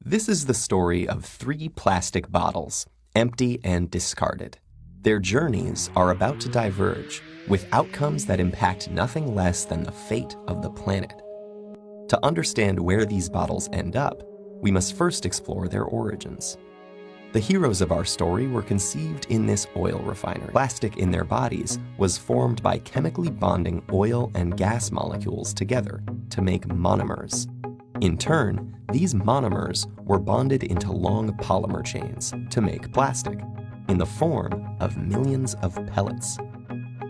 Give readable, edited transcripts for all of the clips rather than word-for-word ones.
This is the story of 3 plastic bottles, empty and discarded. Their journeys are about to diverge, with outcomes that impact nothing less than the fate of the planet. To understand where these bottles end up, we must first explore their origins. The heroes of our story were conceived in this oil refinery. Plastic in their bodies was formed by chemically bonding oil and gas molecules together to make monomers. In turn, these monomers were bonded into long polymer chains to make plastic, in the form of millions of pellets.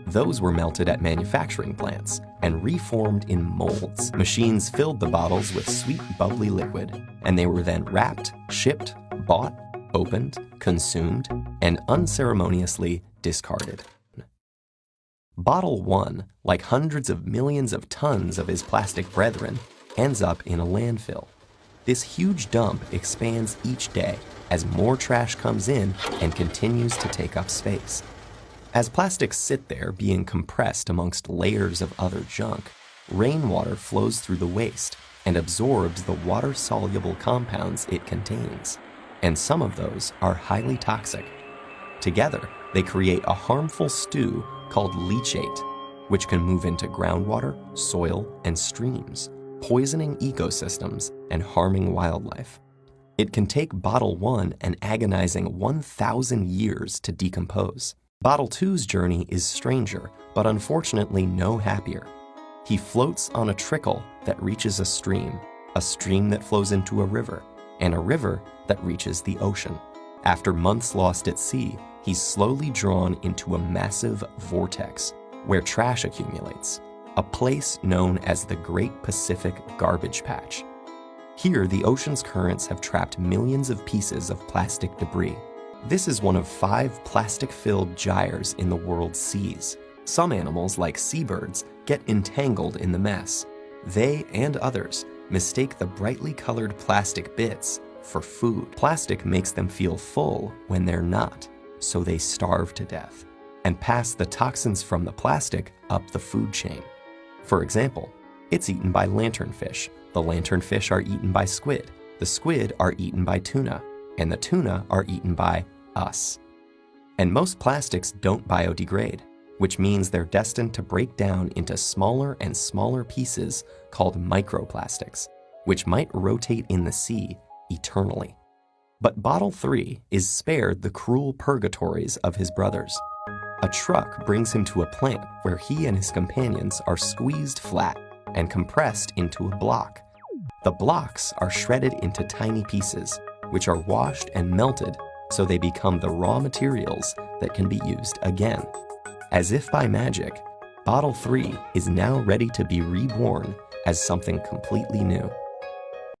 Those were melted at manufacturing plants and reformed in molds. Machines filled the bottles with sweet, bubbly liquid, and they were then wrapped, shipped, bought, opened, consumed, and unceremoniously discarded. Bottle 1, like hundreds of millions of tons of his plastic brethren, ends up in a landfill. This huge dump expands each day as more trash comes in and continues to take up space. As plastics sit there being compressed amongst layers of other junk, rainwater flows through the waste and absorbs the water-soluble compounds it contains, and some of those are highly toxic. Together, they create a harmful stew called leachate, which can move into groundwater, soil, and streams, poisoning ecosystems and harming wildlife. It can take Bottle 1 an agonizing 1,000 years to decompose. Bottle 2's journey is stranger, but unfortunately no happier. He floats on a trickle that reaches a stream that flows into a river, and a river that reaches the ocean. After months lost at sea, he's slowly drawn into a massive vortex where trash accumulates, a place known as the Great Pacific Garbage Patch. Here, the ocean's currents have trapped millions of pieces of plastic debris. This is one of 5 plastic-filled gyres in the world's seas. Some animals, like seabirds, get entangled in the mess. They and others mistake the brightly colored plastic bits for food. Plastic makes them feel full when they're not, so they starve to death and pass the toxins from the plastic up the food chain. For example, it's eaten by lanternfish. The lanternfish are eaten by squid. The squid are eaten by tuna, and the tuna are eaten by us. And most plastics don't biodegrade, which means they're destined to break down into smaller and smaller pieces called microplastics, which might rotate in the sea eternally. But Bottle 3 is spared the cruel purgatories of his brothers. A truck brings him to a plant where he and his companions are squeezed flat and compressed into a block. The blocks are shredded into tiny pieces, which are washed and melted so they become the raw materials that can be used again. As if by magic, Bottle 3 is now ready to be reborn as something completely new.